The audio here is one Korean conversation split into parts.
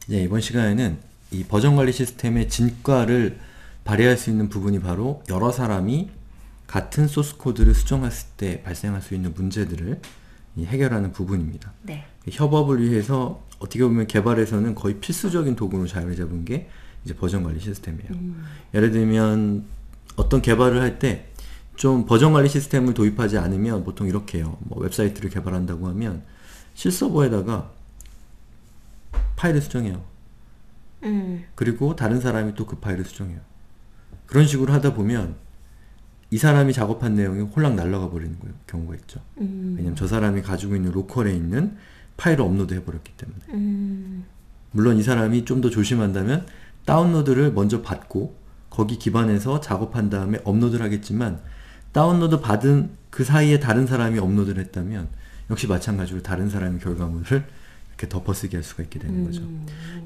네, 이번 시간에는 이 버전 관리 시스템의 진가를 발휘할 수 있는 부분이 바로 여러 사람이 같은 소스 코드를 수정했을 때 발생할 수 있는 문제들을 해결하는 부분입니다. 네. 협업을 위해서 어떻게 보면 개발에서는 거의 필수적인 도구로 자리 잡은 게 이제 버전 관리 시스템이에요. 예를 들면 어떤 개발을 할 때 좀 버전 관리 시스템을 도입하지 않으면 보통 이렇게 해요. 뭐 웹사이트를 개발한다고 하면 실서버에다가 파일을 수정해요. 그리고 다른 사람이 또 그 파일을 수정해요. 그런 식으로 하다 보면 이 사람이 작업한 내용이 홀랑 날아가 버리는 경우가 있죠. 왜냐면 저 사람이 가지고 있는 로컬에 있는 파일을 업로드 해버렸기 때문에. 물론 이 사람이 좀 더 조심한다면 다운로드를 먼저 받고 거기 기반에서 작업한 다음에 업로드를 하겠지만 다운로드 받은 그 사이에 다른 사람이 업로드를 했다면 역시 마찬가지로 다른 사람의 결과물을 이렇게 덮어쓰기 할 수가 있게 되는 거죠.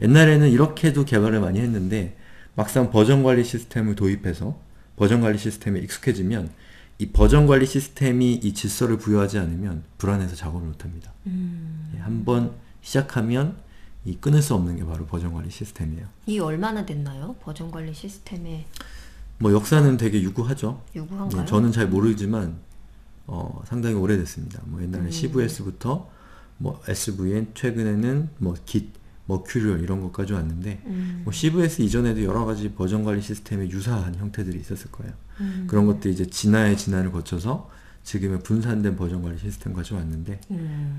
옛날에는 이렇게도 개발을 많이 했는데 막상 버전 관리 시스템을 도입해서 버전 관리 시스템에 익숙해지면 이 버전 관리 시스템이 이 질서를 부여하지 않으면 불안해서 작업을 못합니다. 한번 시작하면 이 끊을 수 없는 게 바로 버전 관리 시스템이에요. 이게 얼마나 됐나요? 버전 관리 시스템에 뭐 역사는 되게 유구하죠. 유구한가요? 저는 잘 모르지만 상당히 오래됐습니다. 뭐 옛날에 CVS부터 뭐 SVN, 최근에는 뭐 Git, 머큐리얼 이런 것까지 왔는데 뭐 CVS 이전에도 여러 가지 버전 관리 시스템의 유사한 형태들이 있었을 거예요. 그런 것들이 이제 진화의 진화를 거쳐서 지금의 분산된 버전 관리 시스템까지 왔는데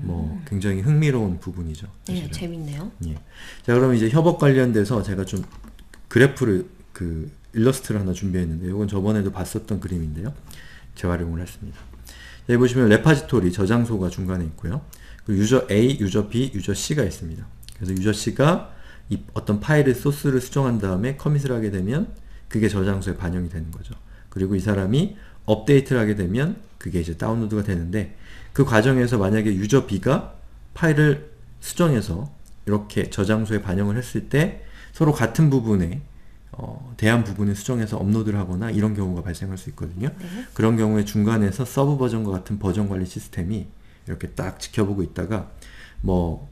뭐 굉장히 흥미로운 부분이죠. 사실은. 네, 재밌네요. 예. 자, 그러면 이제 협업 관련돼서 제가 좀 그래프를 일러스트를 하나 준비했는데 이건 저번에도 봤었던 그림인데요. 재활용을 했습니다. 여기 보시면 레파지토리 저장소가 중간에 있고요. 그리고 유저 A, 유저 B, 유저 C가 있습니다. 그래서 유저 C가 이 어떤 파일의 소스를 수정한 다음에 커밋을 하게 되면 그게 저장소에 반영이 되는 거죠. 그리고 이 사람이 업데이트를 하게 되면 그게 이제 다운로드가 되는데 그 과정에서 만약에 유저 B가 파일을 수정해서 이렇게 저장소에 반영을 했을 때 서로 같은 부분에 대한 부분을 수정해서 업로드를 하거나 이런 경우가 발생할 수 있거든요. 네. 그런 경우에 중간에서 서브 버전과 같은 버전 관리 시스템이 이렇게 딱 지켜보고 있다가 뭐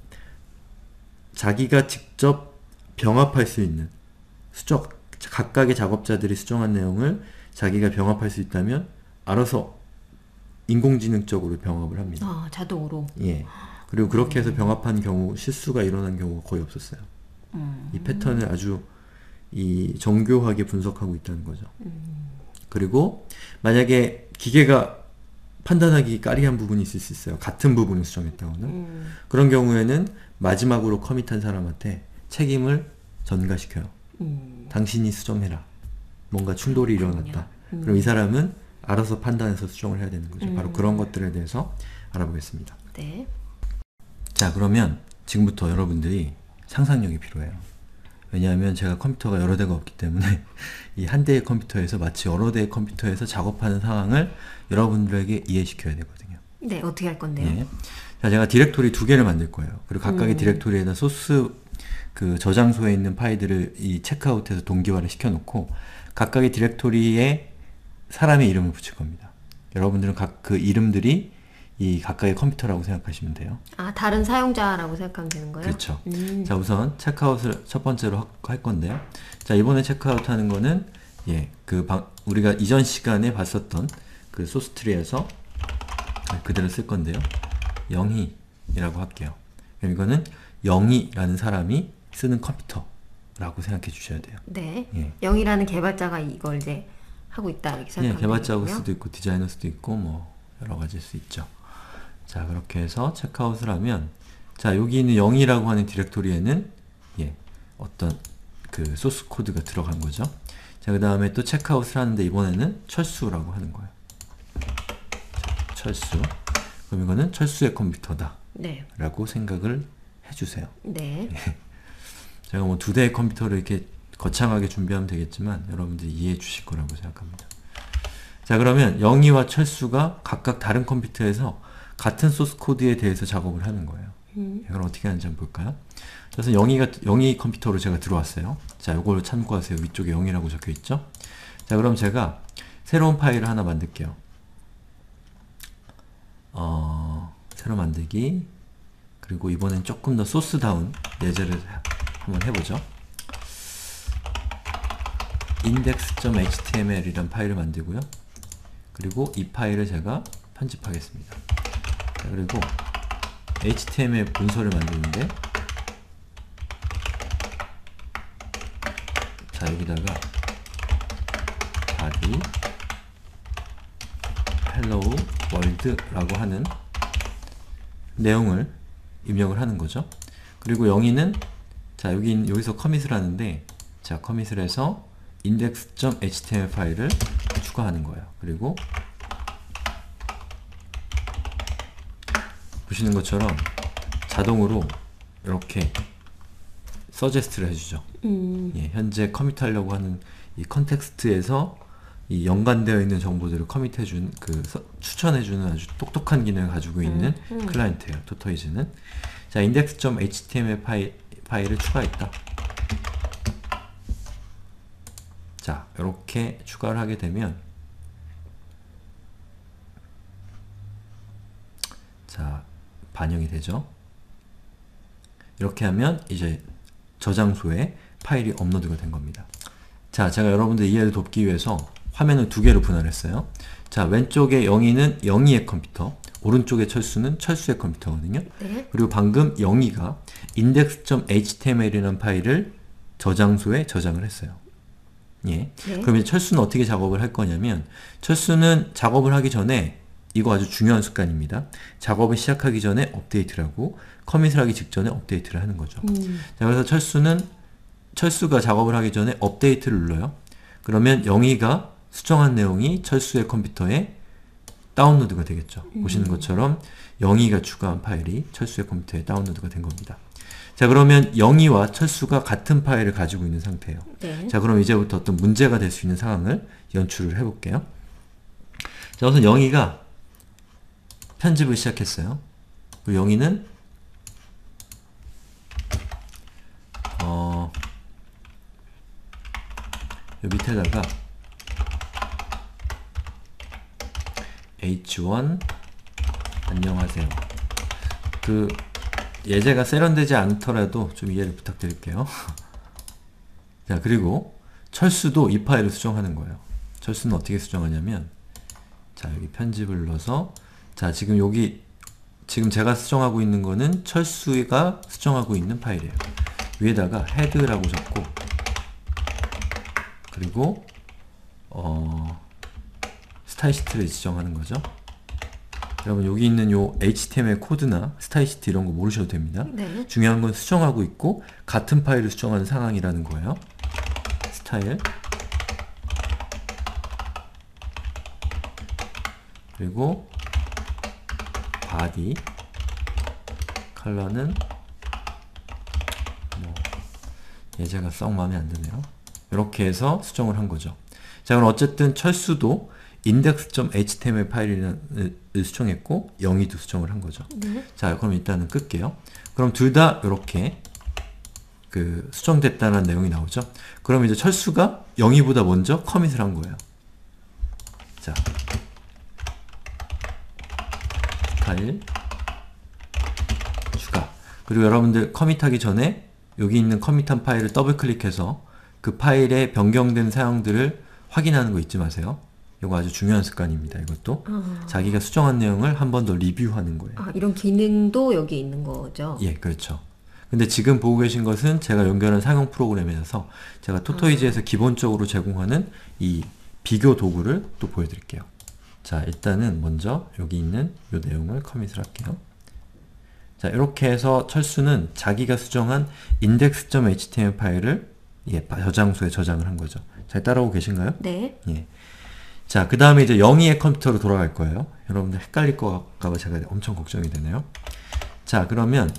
자기가 직접 병합할 수 있는 각각의 작업자들이 수정한 내용을 자기가 병합할 수 있다면 알아서 인공지능적으로 병합을 합니다. 아, 자동으로. 예. 그리고 그렇게 해서 병합한 경우 실수가 일어난 경우가 거의 없었어요. 이 패턴을 아주 정교하게 분석하고 있다는 거죠. 그리고 만약에 기계가 판단하기 까리한 부분이 있을 수 있어요. 같은 부분을 수정했다거나. 그런 경우에는 마지막으로 커밋한 사람한테 책임을 전가시켜요. 당신이 수정해라. 뭔가 충돌이 일어났다. 그럼 이 사람은 알아서 판단해서 수정을 해야 되는 거죠. 바로 그런 것들에 대해서 알아보겠습니다. 네. 자, 그러면 지금부터 여러분들이 상상력이 필요해요. 왜냐하면 제가 컴퓨터가 여러 대가 없기 때문에 이 한 대의 컴퓨터에서 마치 여러 대의 컴퓨터에서 작업하는 상황을 여러분들에게 이해시켜야 되거든요. 네, 어떻게 할 건데요? 예. 자, 제가 디렉토리 2개를 만들 거예요. 그리고 각각의 디렉토리에다 소스 저장소에 있는 파일들을 이 체크아웃해서 동기화를 시켜놓고 각각의 디렉토리에 사람의 이름을 붙일 겁니다. 여러분들은 그 이름들이 이 각각의 컴퓨터라고 생각하시면 돼요. 아, 다른 사용자라고 생각하면 되는 거예요? 그렇죠. 자, 우선 체크아웃을 첫 번째로 할 건데요. 자, 이번에 체크아웃 하는 거는 우리가 이전 시간에 봤었던 그 소스 트리에서 그대로 쓸 건데요. 영희라고 할게요. 그럼 이거는 영희라는 사람이 쓰는 컴퓨터라고 생각해 주셔야 돼요. 네. 예. 0이라는 개발자가 이걸 이제 하고 있다 이렇게 예, 생각하면 개발자일 되겠군요. 수도 있고 디자이너일 수도 있고 뭐 여러 가지일 수 있죠. 자, 그렇게 해서 체크아웃을 하면 자, 여기 있는 0이라고 하는 디렉토리에는 어떤 그 소스 코드가 들어간 거죠. 자, 그 다음에 또 체크아웃을 하는데 이번에는 철수라고 하는 거예요. 자, 철수. 그럼 이거는 철수의 컴퓨터다 네. 라고 생각을 해주세요. 네. 제가 뭐 2대의 컴퓨터를 이렇게 거창하게 준비하면 되겠지만 여러분들이 이해해 주실 거라고 생각합니다. 자, 그러면 영희와 철수가 각각 다른 컴퓨터에서 같은 소스 코드에 대해서 작업을 하는 거예요. 그럼 어떻게 하는지 한번 볼까요? 그래서 영희 컴퓨터로 제가 들어왔어요. 자, 요걸 참고하세요. 위쪽에 0이라고 적혀 있죠? 자, 그럼 제가 새로운 파일을 하나 만들게요. 새로 만들기. 그리고 이번엔 조금 더 소스다운 예제를 한번 해보죠. index.html이란 파일을 만들고요. 그리고 이 파일을 제가 편집하겠습니다. 자, 그리고 HTML 문서를 만드는데, 자, 여기다가 body hello world라고 하는 내용을 입력을 하는 거죠. 그리고 영희는, 자, 여기서 커밋을 하는데, 자, 커밋을 해서 index.html 파일을 추가하는 거예요. 그리고 보시는 것처럼 자동으로 이렇게 서제스트를 해주죠. 예, 현재 커밋하려고 하는 이 컨텍스트에서 이 연관되어 있는 정보들을 커밋해주는, 추천해주는 아주 똑똑한 기능을 가지고 있는 클라이언트예요. 토토이즈는. 자, index.html 파일을 추가했다. 자, 이렇게 추가를 하게 되면, 자, 반영이 되죠. 이렇게 하면 이제 저장소에 파일이 업로드가 된 겁니다. 자, 제가 여러분들 이해를 돕기 위해서 화면을 두 개로 분할했어요. 자, 왼쪽에 영희는 영희의 컴퓨터, 오른쪽에 철수는 철수의 컴퓨터거든요. 네. 그리고 방금 영희가 index.html이라는 파일을 저장소에 저장을 했어요. 예. 네. 그럼 이제 철수는 어떻게 작업을 할 거냐면, 철수는 작업을 하기 전에, 이거 아주 중요한 습관입니다. 작업을 시작하기 전에 업데이트를 하고, 커밋을 하기 직전에 업데이트를 하는 거죠. 자, 그래서 철수가 작업을 하기 전에 업데이트를 눌러요. 그러면 영희가 수정한 내용이 철수의 컴퓨터에 다운로드가 되겠죠. 보시는 것처럼 영희가 추가한 파일이 철수의 컴퓨터에 다운로드가 된 겁니다. 자, 그러면 영희와 철수가 같은 파일을 가지고 있는 상태예요. 네. 자, 그럼 이제부터 어떤 문제가 될 수 있는 상황을 연출을 해볼게요. 자, 우선 영희가 편집을 시작했어요. 그리고 영희는 요 밑에다가 H1 안녕하세요. 예제가 세련되지 않더라도 좀 이해를 부탁드릴게요. 자, 그리고 철수도 이 파일을 수정하는 거예요. 철수는 어떻게 수정하냐면, 자, 여기 편집을 눌러서, 자, 지금 제가 수정하고 있는 거는 철수가 수정하고 있는 파일이에요. 위에다가 head라고 적고, 그리고 스타일시트를 지정하는 거죠. 여러분, 여기 있는 요 HTML 코드나 스타일시트 이런 거 모르셔도 됩니다. 네. 중요한 건 수정하고 있고 같은 파일을 수정하는 상황이라는 거예요. 스타일, 그리고 body 컬러는 예제가 썩 마음에 안 드네요. 이렇게 해서 수정을 한 거죠. 자, 그럼 어쨌든 철수도 index.html 파일을 수정했고 영희도 수정을 한 거죠. 네. 자, 그럼 일단은 끌게요. 그럼 둘 다 이렇게 수정됐다는 내용이 나오죠. 그럼 이제 철수가 영희보다 먼저 커밋을 한 거예요. 자, 파일 추가. 그리고 여러분들 커밋하기 전에 여기 있는 커밋한 파일을 더블 클릭해서 그 파일에 변경된 사용들을 확인하는 거 잊지 마세요. 이거 아주 중요한 습관입니다. 이것도 자기가 수정한 내용을 한 번 더 리뷰하는 거예요. 아, 이런 기능도 여기 있는 거죠? 예, 그렇죠. 근데 지금 보고 계신 것은 제가 연결한 사용 프로그램에서 제가 토토이즈에서 기본적으로 제공하는 이 비교 도구를 또 보여드릴게요. 자, 일단은 먼저 여기 있는 이 내용을 커밋을 할게요. 자, 이렇게 해서 철수는 자기가 수정한 index.html 파일을 저장소에 저장을 한 거죠. 잘 따라오고 계신가요? 네. 예. 자, 그 다음에 이제 영희의 컴퓨터로 돌아갈 거예요. 여러분들 헷갈릴 것 같아서 제가 엄청 걱정이 되네요. 자, 그러면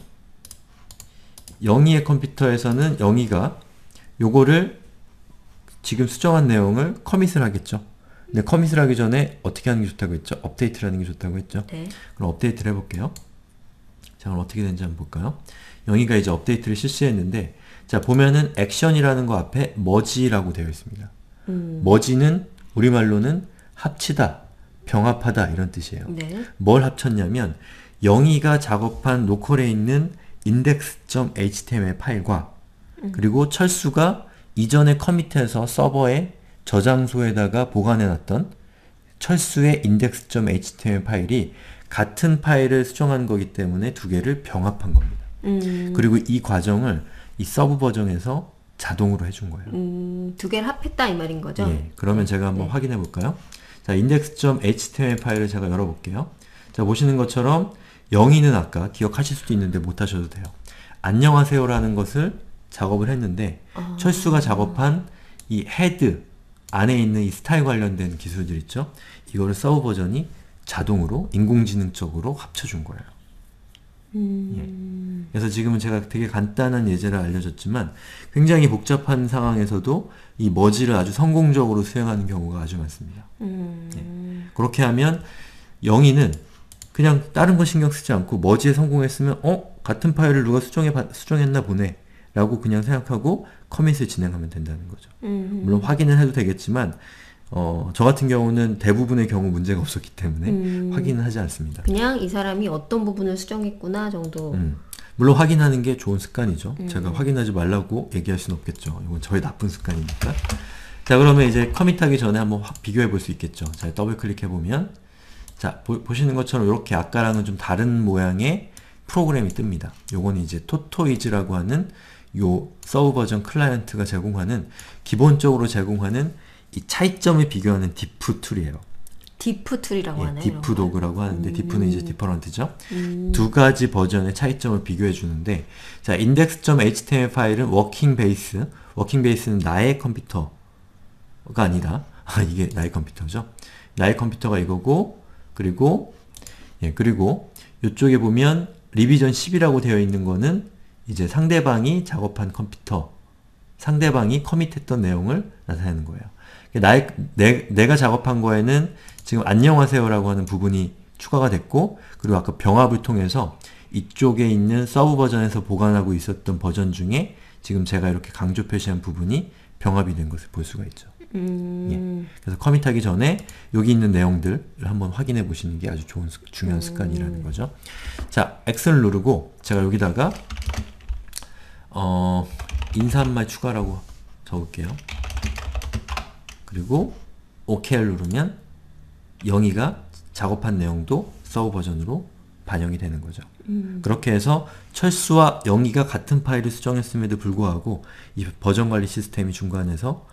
영희의 컴퓨터에서는 영희가 요거를 지금 수정한 내용을 커밋을 하겠죠. 근데 커밋을 하기 전에 어떻게 하는 게 좋다고 했죠? 업데이트를 하는 게 좋다고 했죠. 네. 그럼 업데이트를 해볼게요. 자, 그럼 어떻게 되는지 한번 볼까요? 영희가 이제 업데이트를 실시했는데, 자, 보면은 액션이라는 거 앞에 머지라고 되어 있습니다. 머지는 우리말로는 합치다, 병합하다 이런 뜻이에요. 네. 뭘 합쳤냐면 영희가 작업한 로컬에 있는 index.html 파일과 그리고 철수가 이전에 커밋해서 서버에 저장소에다가 보관해놨던 철수의 index.html 파일이 같은 파일을 수정한 거기 때문에 두 개를 병합한 겁니다. 그리고 이 과정을 이 서브 버전에서 자동으로 해준 거예요. 두 개를 합했다 이 말인 거죠? 예, 그러면 제가 한번 확인해 볼까요? 자, index.html 파일을 제가 열어볼게요. 자, 보시는 것처럼 영희는 아까 기억하실 수도 있는데 못하셔도 돼요. 안녕하세요라는 것을 작업을 했는데 철수가 작업한 이 헤드 안에 있는 이 스타일 관련된 기술들 있죠? 이거를 서브 버전이 자동으로 인공지능적으로 합쳐준 거예요. 예. 그래서 지금은 제가 되게 간단한 예제를 알려줬지만 굉장히 복잡한 상황에서도 이 머지를 아주 성공적으로 수행하는 경우가 아주 많습니다. 예. 그렇게 하면 영희는 그냥 다른 거 신경 쓰지 않고 머지에 성공했으면 같은 파일을 누가 수정했나 보네 라고 그냥 생각하고 커밋을 진행하면 된다는 거죠. 물론 확인을 해도 되겠지만 저 같은 경우는 대부분의 경우 문제가 없었기 때문에 확인은 하지 않습니다. 그냥 이 사람이 어떤 부분을 수정했구나 정도. 물론 확인하는 게 좋은 습관이죠. 제가 확인하지 말라고 얘기할 수는 없겠죠. 이건 저의 나쁜 습관이니까. 자, 그러면 이제 커밋하기 전에 한번 비교해 볼 수 있겠죠. 자, 더블 클릭해보면 자, 보시는 것처럼 이렇게 아까랑은 좀 다른 모양의 프로그램이 뜹니다. 요건 이제 토토이즈라고 하는 요 서브 버전 클라이언트가 제공하는, 기본적으로 제공하는 이 차이점을 비교하는 디프 툴이에요. 디프 툴이라고 하나요? 디프 도그라고 하는데 디프는 이제 디퍼런트죠. 두 가지 버전의 차이점을 비교해 주는데, 자, index.html 파일은 워킹 베이스는 나의 컴퓨터가 아니다. 이게 나의 컴퓨터죠. 나의 컴퓨터가 이거고, 그리고 이쪽에 보면 리비전 10이라고 되어 있는 거는 이제 상대방이 작업한 컴퓨터, 상대방이 커밋했던 내용을 나타내는 거예요. 내가 작업한 거에는 지금 안녕하세요라고 하는 부분이 추가가 됐고, 그리고 아까 병합을 통해서 이쪽에 있는 서브 버전에서 보관하고 있었던 버전 중에 지금 제가 이렇게 강조 표시한 부분이 병합이 된 것을 볼 수가 있죠. 예. 그래서 커밋하기 전에 여기 있는 내용들을 한번 확인해 보시는 게 아주 중요한 습관이라는 거죠. 자, X를 누르고 제가 여기다가 인사말 추가라고 적을게요. 그리고 OK를 누르면 영희가 작업한 내용도 서브 버전으로 반영이 되는 거죠. 그렇게 해서 철수와 영희가 같은 파일을 수정했음에도 불구하고 이 버전 관리 시스템이 중간에서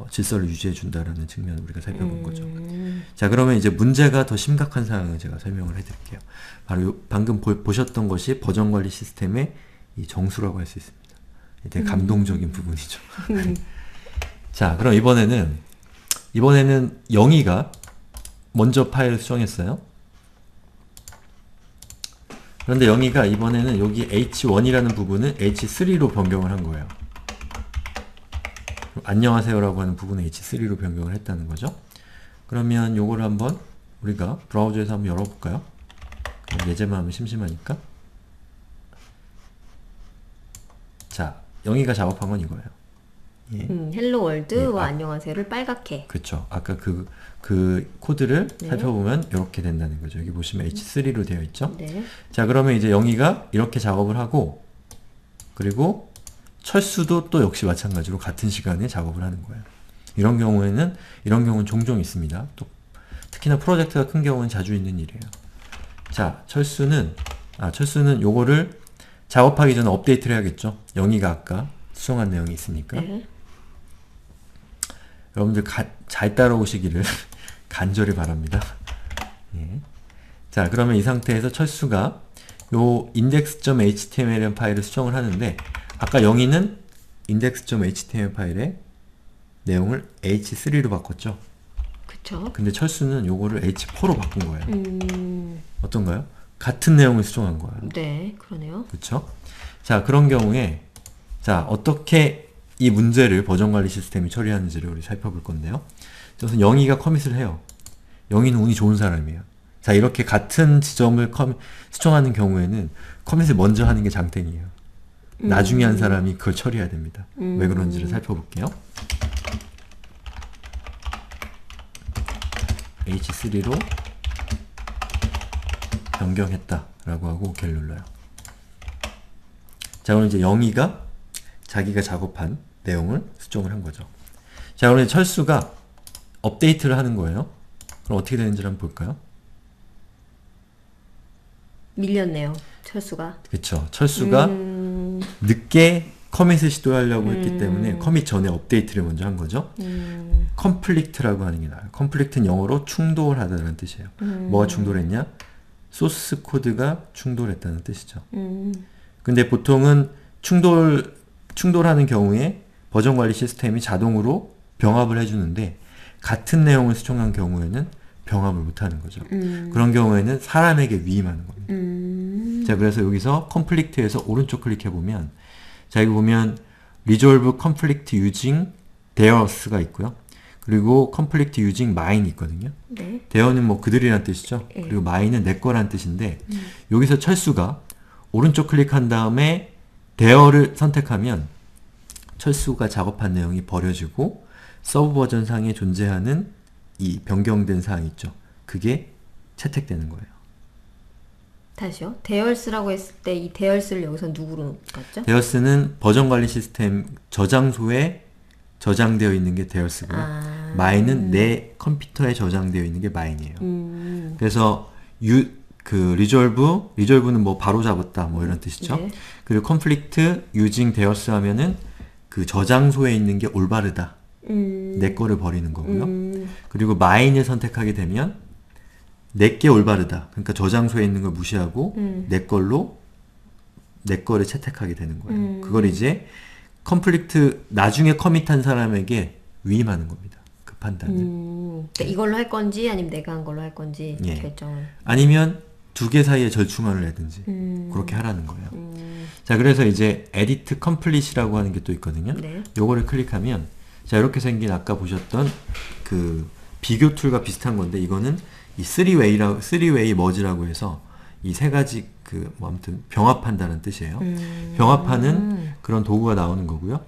질서를 유지해 준다라는 측면을 우리가 살펴본 거죠. 자, 그러면 이제 문제가 더 심각한 상황을 제가 설명을 해드릴게요. 바로 방금 보셨던 것이 버전 관리 시스템의 이 정수라고 할 수 있습니다. 되게 감동적인 부분이죠. 자, 그럼 이번에는 영희가 먼저 파일을 수정했어요. 그런데 영희가 이번에는 여기 H1이라는 부분을 H3로 변경을 한 거예요. 안녕하세요라고 하는 부분을 H3로 변경을 했다는 거죠. 그러면 요거를 한번 우리가 브라우저에서 한번 열어볼까요? 예제만 하면 심심하니까. 자, 영희가 작업한 건 이거예요. 예. 헬로 월드와 안녕하세요를 빨갛게. 그렇죠. 아까 그 코드를 살펴보면 이렇게 된다는 거죠. 여기 보시면 H3로 되어 있죠. 네. 자, 그러면 이제 영희가 이렇게 작업을 하고, 그리고 철수도 또 역시 마찬가지로 같은 시간에 작업을 하는 거예요. 이런 경우는 종종 있습니다. 또 특히나 프로젝트가 큰 경우는 자주 있는 일이에요. 자, 철수는 요거를 작업하기 전에 업데이트를 해야겠죠. 영희가 아까 수정한 내용이 있으니까. 네. 여러분들 잘 따라오시기를 간절히 바랍니다. 예. 자, 그러면 이 상태에서 철수가 요 index.html 파일을 수정을 하는데, 아까 영희는 index.html 파일의 내용을 H3로 바꿨죠. 그쵸. 근데 철수는 요거를 H4로 바꾼 거예요. 어떤가요? 같은 내용을 수정한 거예요. 네, 그러네요. 그쵸? 자, 그런 경우에 자, 어떻게 이 문제를 버전 관리 시스템이 처리하는지를 우리 살펴볼 건데요. 우선 영희가 커밋을 해요. 영희는 운이 좋은 사람이에요. 자, 이렇게 같은 지점을 수정하는 경우에는 커밋을 먼저 하는 게 장땡이에요. 나중에 한 사람이 그걸 처리해야 됩니다. 왜 그런지를 살펴볼게요. H3로 변경했다 라고 하고 OK를 눌러요. 자, 그럼 이제 영희가 자기가 작업한 내용을 수정을 한 거죠. 자, 그럼 철수가 업데이트를 하는 거예요. 그럼 어떻게 되는지 한번 볼까요? 밀렸네요. 철수가. 그쵸. 철수가 늦게 커밋을 시도하려고 했기 때문에 커밋 전에 업데이트를 먼저 한 거죠. 컴플리트라고 하는 게 나와요. 컴플리트는 영어로 충돌하다는 뜻이에요. 뭐가 충돌했냐? 소스 코드가 충돌했다는 뜻이죠. 근데 보통은 충돌하는 경우에 버전 관리 시스템이 자동으로 병합을 해주는데 같은 내용을 수정한 경우에는 병합을 못하는 거죠. 그런 경우에는 사람에게 위임하는 겁니다. 자, 그래서 여기서 컴플리트에서 오른쪽 클릭해보면 자, 여기 보면 Resolve Conflict Using Theirs가 있고요. 그리고 Conflict Using Mine 있거든요. 네. their는 뭐 그들이란 뜻이죠. 네. 그리고 mine은 내 거란 뜻인데 여기서 철수가 오른쪽 클릭한 다음에 their를 선택하면 철수가 작업한 내용이 버려지고 서브 버전상에 존재하는 이 변경된 사항 있죠. 그게 채택되는 거예요. 다시요. 대열스라고 했을 때 이 대열스를 여기서 누구로 갔죠? 데어스는 버전 관리 시스템 저장소에 저장되어 있는 게 데어스고요. 마인은 내 컴퓨터에 저장되어 있는 게 마인이에요. 그래서 리졸브는 뭐 바로 잡았다 뭐 이런 뜻이죠. 네. 그리고 conflict using deos 하면은 그 저장소에 있는 게 올바르다. 내 거를 버리는 거고요. 그리고 마인을 선택하게 되면 내게 올바르다. 그러니까 저장소에 있는 걸 무시하고 내 거를 채택하게 되는 거예요. 그걸 이제 컴플리트 나중에 커밋한 사람에게 위임하는 겁니다. 그 판단을. 그러니까 이걸로 할 건지 아니면 내가 한 걸로 할 건지 예. 결정을. 아니면 두 개 사이에 절충안을 내든지 그렇게 하라는 거예요. 자, 그래서 이제 edit complete이라고 하는 게 또 있거든요. 네. 요거를 클릭하면 자, 이렇게 생긴 아까 보셨던 그 비교 툴과 비슷한 건데 이거는 이 3way 머지라고 해서 이 세 가지 그 뭐 아무튼 병합한다는 뜻이에요. 병합하는 그런 도구가 나오는 거고요.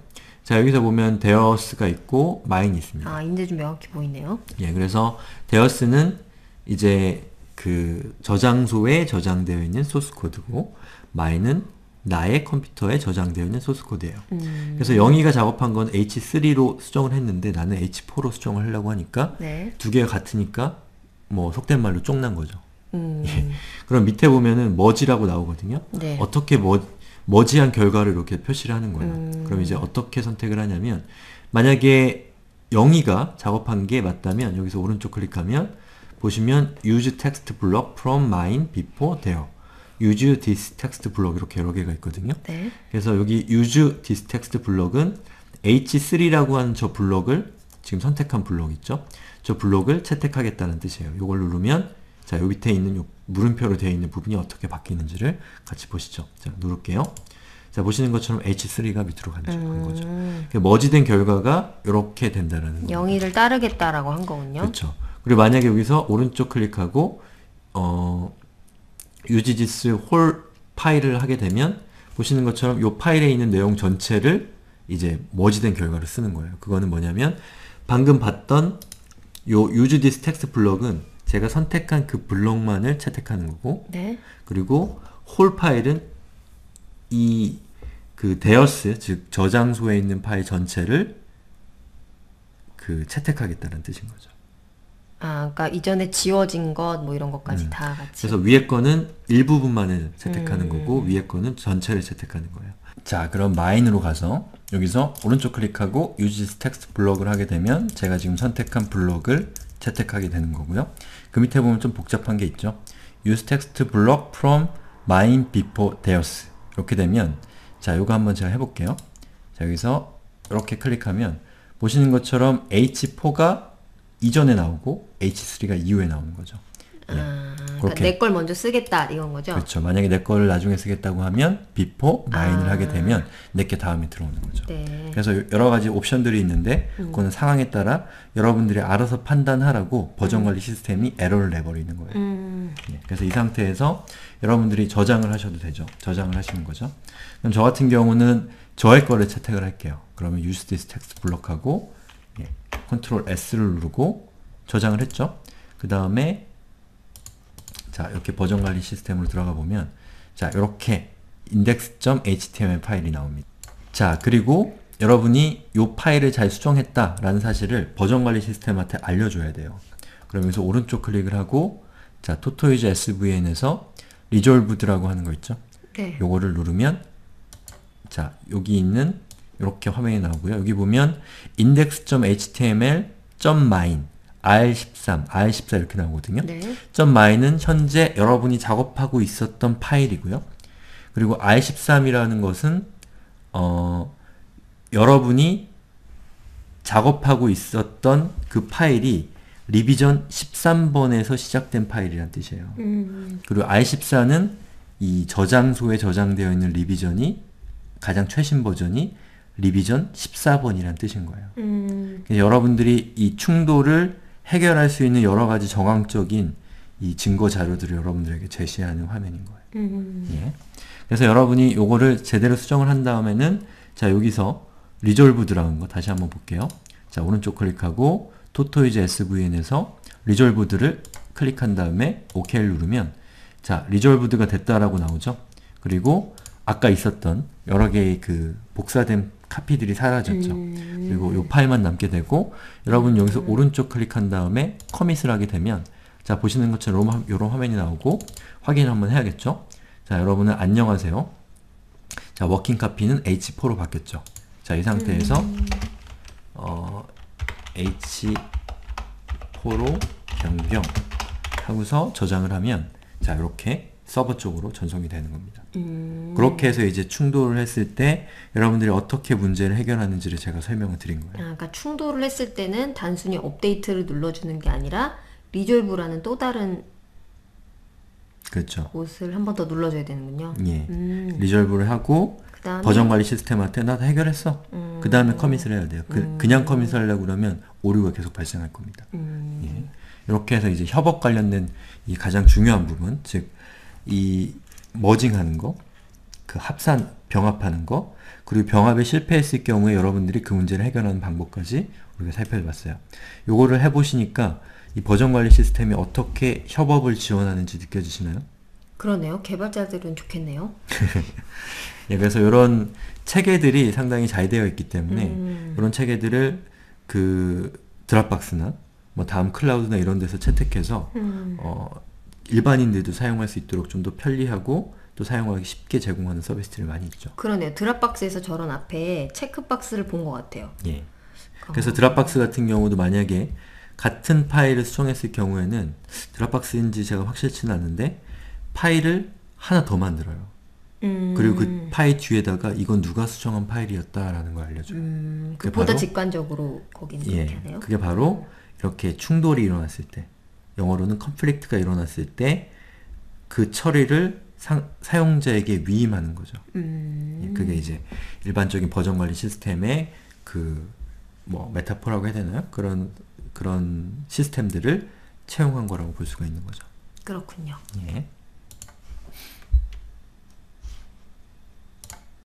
자, 여기서 보면 데어스가 있고 마인이 있습니다. 아, 이제 좀 명확히 보이네요. 예, 그래서 데어스는 이제 그 저장소에 저장되어 있는 소스 코드고 마인은 나의 컴퓨터에 저장되어 있는 소스 코드예요. 그래서 영희가 작업한 건 H3로 수정을 했는데 나는 H4로 수정을 하려고 하니까 네. 두 개가 같으니까 뭐 속된 말로 쫑난 거죠. 예. 그럼 밑에 보면은 머지라고 나오거든요. 네. 어떻게 머지한 결과를 이렇게 표시를 하는 거예요. 그럼 이제 어떻게 선택을 하냐면 만약에 영희가 작업한 게 맞다면 여기서 오른쪽 클릭하면 보시면 use text block from mine before there use this text block 이렇게 여러 개가 있거든요. 네. 그래서 여기 use this text block은 H3라고 하는 저 블럭을 지금 선택한 블럭 있죠? 저 블럭을 채택하겠다는 뜻이에요. 이걸 누르면 자, 요 밑에 있는 요 물음표로 되어 있는 부분이 어떻게 바뀌는지를 같이 보시죠. 자, 누를게요. 자, 보시는 것처럼 H3가 밑으로 간 거죠. 머지된 결과가 이렇게 된다는 거예요. 영희를 따르겠다라고 한 거군요. 그렇죠. 그리고 만약에 여기서 오른쪽 클릭하고 use this whole 파일을 하게 되면 보시는 것처럼 이 파일에 있는 내용 전체를 이제 머지된 결과를 쓰는 거예요. 그거는 뭐냐면 방금 봤던 요 use this text 블럭은 제가 선택한 그 블럭만을 채택하는 거고 네. 그리고 whole 파일은 이 그 데어스 즉 저장소에 있는 파일 전체를 그 채택하겠다는 뜻인 거죠. 아, 그러니까 이전에 지워진 것 뭐 이런 것까지 다 같이. 그래서 위에 거는 일부분만을 채택하는 거고 위에 거는 전체를 채택하는 거예요. 자, 그럼 마인으로 가서 여기서 오른쪽 클릭하고 use this text 블럭을 하게 되면 제가 지금 선택한 블럭을 채택하게 되는 거고요. 그 밑에 보면 좀 복잡한 게 있죠. use text block from mine before theirs 이렇게 되면 자, 요거 한번 제가 해볼게요. 자, 여기서 이렇게 클릭하면 보시는 것처럼 H4가 이전에 나오고 H3가 이후에 나오는 거죠. 예. 그러니까 내 걸 먼저 쓰겠다 이건 거죠? 그렇죠. 만약에 내 거를 나중에 쓰겠다고 하면 before mine을 하게 되면 내게 다음에 들어오는 거죠. 네. 그래서 여러 가지 옵션들이 있는데 그거는 상황에 따라 여러분들이 알아서 판단하라고 버전 관리 시스템이 에러를 내버리는 거예요. 예. 그래서 이 상태에서 여러분들이 저장을 하셔도 되죠. 저장을 하시는 거죠. 그럼 저 같은 경우는 저의 거를 채택을 할게요. 그러면 use this text 블럭하고 예. Ctrl S를 누르고 저장을 했죠. 그 다음에 자, 이렇게 버전 관리 시스템으로 들어가 보면 자, 이렇게 index.html 파일이 나옵니다. 자, 그리고 여러분이 이 파일을 잘 수정했다라는 사실을 버전관리 시스템한테 알려줘야 돼요. 그러면서 오른쪽 클릭을 하고 자, 토토이즈 SVN에서 Resolved라고 하는 거 있죠? 네. 요거를 누르면 자, 여기 있는 이렇게 화면이 나오고요. 여기 보면 index.html.mine R13, R14 이렇게 나오거든요. 네. .mine은 현재 여러분이 작업하고 있었던 파일이고요. 그리고 R13이라는 것은 여러분이 작업하고 있었던 그 파일이 리비전 13번에서 시작된 파일이란 뜻이에요. 그리고 R14는 이 저장소에 저장되어 있는 리비전이 가장 최신 버전이 리비전 14번이란 뜻인 거예요. 여러분들이 이 충돌을 해결할 수 있는 여러 가지 정황적인 이 증거 자료들을 여러분들에게 제시하는 화면인 거예요. 예. 그래서 여러분이 요거를 제대로 수정을 한 다음에는 자, 여기서 Resolved라는 거 다시 한번 볼게요. 자, 오른쪽 클릭하고 토토이즈 SVN에서 Resolved를 클릭한 다음에 OK를 누르면 자, Resolved가 됐다라고 나오죠. 그리고 아까 있었던 여러 개의 그 복사된 카피들이 사라졌죠. 그리고 이 파일만 남게 되고 여러분 여기서 오른쪽 클릭한 다음에 커밋을 하게 되면 자, 보시는 것처럼 이런 화면이 나오고 확인을 한번 해야겠죠. 자, 여러분은 안녕하세요. 자, 워킹 카피는 H4로 바뀌었죠. 자, 이 상태에서 H4로 변경 하고서 저장을 하면 자, 이렇게 서버 쪽으로 전송이 되는 겁니다. 그렇게 해서 이제 충돌을 했을 때 여러분들이 어떻게 문제를 해결하는지를 제가 설명을 드린 거예요. 그러니까 충돌을 했을 때는 단순히 업데이트를 눌러주는 게 아니라 리졸브라는 또 다른 그렇죠. 곳을 한 번 더 눌러줘야 되는군요. 예. 리졸브를 하고 그다음에 버전 관리 시스템한테 나 다 해결했어. 그 다음에 커밋을 해야 돼요. 그냥 커밋을 하려고 그러면 오류가 계속 발생할 겁니다. 예. 이렇게 해서 이제 협업 관련된 이 가장 중요한 부분, 즉 이 머징하는 거, 그 합산, 병합하는 거, 그리고 병합에 실패했을 경우에 여러분들이 그 문제를 해결하는 방법까지 우리가 살펴봤어요. 요거를 해보시니까 이 버전 관리 시스템이 어떻게 협업을 지원하는지 느껴지시나요? 그러네요. 개발자들은 좋겠네요. 예, 그래서 이런 체계들이 상당히 잘 되어 있기 때문에 이런 체계들을 그 드랍박스나 뭐 다음 클라우드나 이런 데서 채택해서 일반인들도 사용할 수 있도록 좀 더 편리하고 또 사용하기 쉽게 제공하는 서비스들이 많이 있죠. 그러네요. 드랍박스에서 저런 앞에 체크박스를 본 것 같아요. 예. 그래서 드랍박스 같은 경우도 만약에 같은 파일을 수정했을 경우에는 드랍박스인지 제가 확실치는 않은데 파일을 하나 더 만들어요. 그리고 그 파일 뒤에다가 이건 누가 수정한 파일이었다라는 걸 알려줘요. 그보다 직관적으로 거기는 그렇게 하네요. 그게 바로 이렇게 충돌이 일어났을 때, 영어로는 컨플릭트가 일어났을 때 그 처리를 사용자에게 위임하는 거죠. 예, 그게 이제 일반적인 버전 관리 시스템의 그 뭐 메타포라고 해야 되나요? 그런 시스템들을 채용한 거라고 볼 수가 있는 거죠. 그렇군요. 예.